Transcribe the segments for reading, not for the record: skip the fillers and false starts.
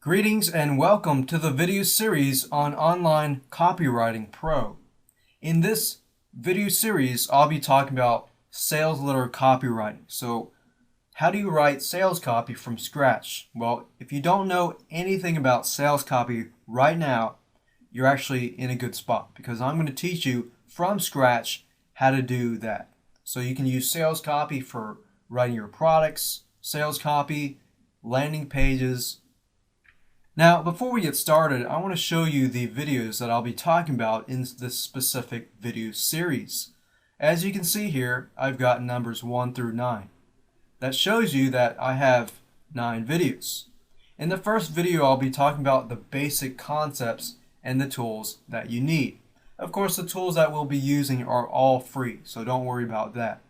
Greetings and welcome to the video series on Online Copywriting Pro. In this video series, I'll be talking about sales letter copywriting. So, how do you write sales copy from scratch? Well, if you don't know anything about sales copy right now, you're actually in a good spot because I'm going to teach you from scratch how to do that. So you can use sales copy for writing your products, sales copy, landing pages. Now, before we get started, I want to show you the videos that I'll be talking about in this specific video series. As you can see here, I've got numbers 1 through 9. That shows you that I have 9 videos. In the first video, I'll be talking about the basic concepts and the tools that you need. Of course, the tools that we'll be using are all free, so don't worry about that.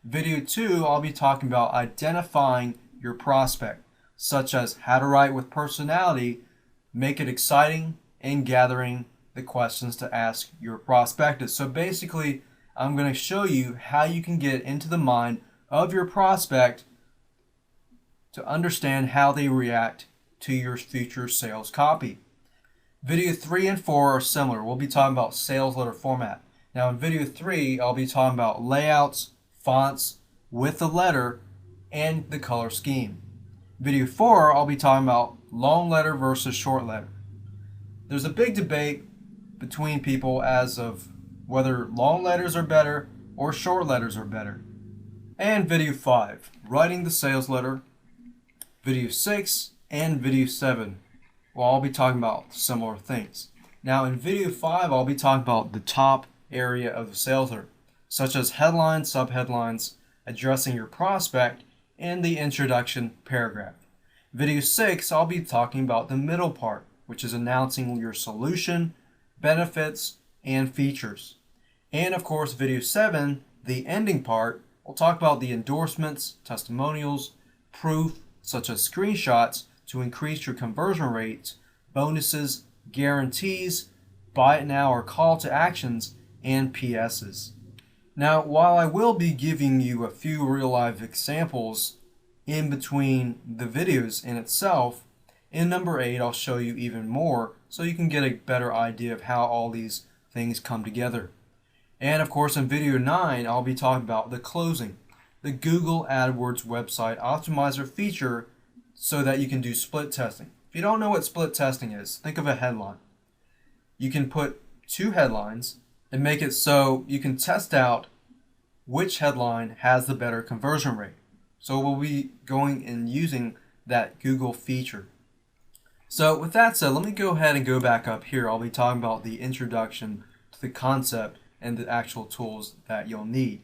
Video 2, I'll be talking about identifying your prospect, such as how to write with personality, make it exciting, and gathering the questions to ask your prospectus. So basically, I'm going to show you how you can get into the mind of your prospect to understand how they react to your future sales copy. Video 3 and 4 are similar. We'll be talking about sales letter format. Now in video 3, I'll be talking about layouts, fonts, with the letter, and the color scheme. Video 4, I'll be talking about long letter versus short letter. There's a big debate between people as of whether long letters are better or short letters are better. And video 5, writing the sales letter. Video 6 and video 7, well, I'll be talking about similar things. Now in video 5, I'll be talking about the top area of the sales letter, such as headlines, subheadlines, addressing your prospect, and the introduction paragraph. Video 6, I'll be talking about the middle part, which is announcing your solution, benefits, and features. And of course, video 7, the ending part, we'll talk about the endorsements, testimonials, proof, such as screenshots to increase your conversion rates, bonuses, guarantees, buy it now or call to actions, and PSs. Now, while I will be giving you a few real-life examples in between the videos in itself, in number 8 I'll show you even more so you can get a better idea of how all these things come together. And of course in video 9 I'll be talking about the closing, the Google AdWords website optimizer feature so that you can do split testing. If you don't know what split testing is, think of a headline. You can put 2 headlines and make it so you can test out which headline has the better conversion rate. So we'll be going and using that Google feature. So with that said, let me go ahead and go back up here. I'll be talking about the introduction to the concept and the actual tools that you'll need.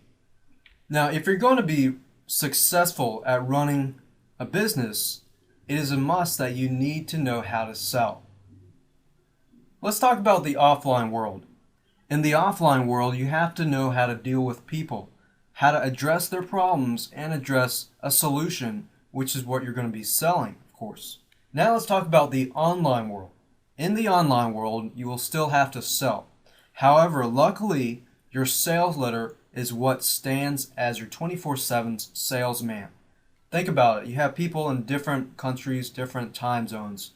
Now, if you're going to be successful at running a business, it is a must that you need to know how to sell. Let's talk about the offline world. In the offline world, you have to know how to deal with people, how to address their problems and address a solution, which is what you're going to be selling, of course. Now let's talk about the online world. In the online world, you will still have to sell. However, luckily, your sales letter is what stands as your 24/7 salesman. Think about it. You have people in different countries, different time zones.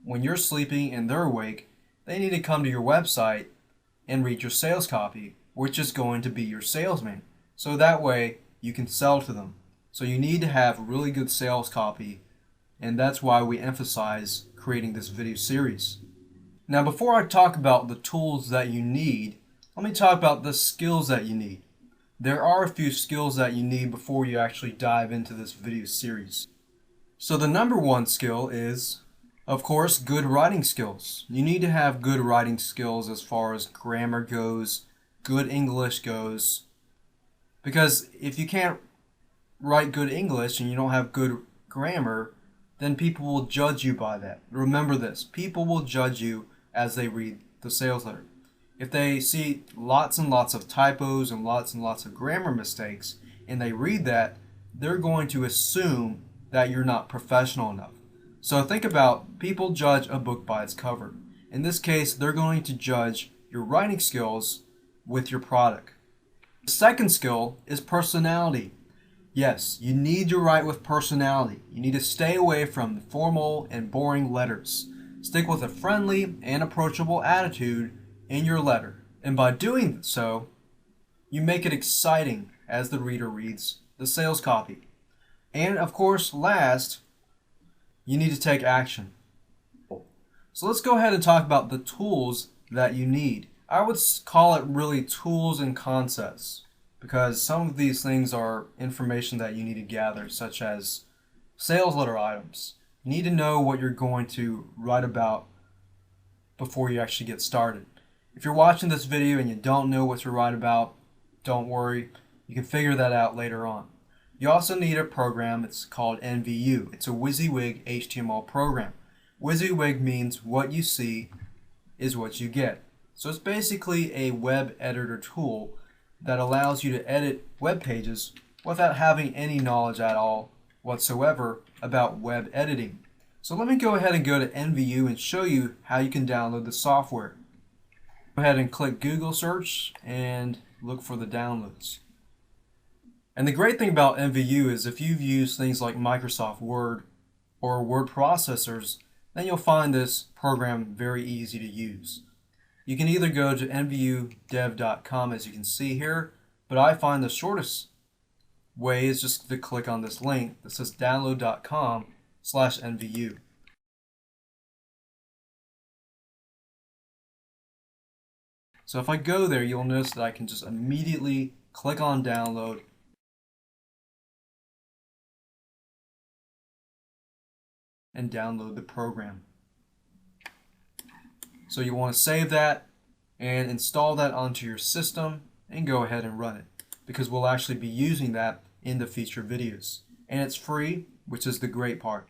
When you're sleeping and they're awake, they need to come to your website and read your sales copy, which is going to be your salesman. So that way you can sell to them. So you need to have really good sales copy, and that's why we emphasize creating this video series. Now before I talk about the tools that you need, let me talk about the skills that you need. There are a few skills that you need before you actually dive into this video series. So the number 1 skill is, of course, good writing skills. You need to have good writing skills as far as grammar goes, good English goes. Because if you can't write good English and you don't have good grammar, then people will judge you by that. Remember this, people will judge you as they read the sales letter. If they see lots and lots of typos and lots of grammar mistakes and they read that, they're going to assume that you're not professional enough. So think about, people judge a book by its cover. In this case, they're going to judge your writing skills with your product. The second skill is personality. Yes, you need to write with personality. You need to stay away from formal and boring letters. Stick with a friendly and approachable attitude in your letter. And by doing so, you make it exciting as the reader reads the sales copy. And of course, last, you need to take action. So let's go ahead and talk about the tools that you need. I would call it really tools and concepts, because some of these things are information that you need to gather, such as sales letter items. You need to know what you're going to write about before you actually get started. If you're watching this video and you don't know what to write about, don't worry. You can figure that out later on. You also need a program. It's called NVU. It's a WYSIWYG HTML program. WYSIWYG means what you see is what you get. So it's basically a web editor tool that allows you to edit web pages without having any knowledge at all whatsoever about web editing. So let me go ahead and go to NVU and show you how you can download the software. Go ahead and click Google search and look for the downloads. And the great thing about NVU is if you've used things like Microsoft Word or word processors, then you'll find this program very easy to use. You can either go to nvudev.com, as you can see here, but I find the shortest way is just to click on this link that says download.com/NVU. So if I go there, you'll notice that I can just immediately click on download and download the program. So you want to save that and install that onto your system and go ahead and run it, because we'll actually be using that in the future videos. And it's free, which is the great part.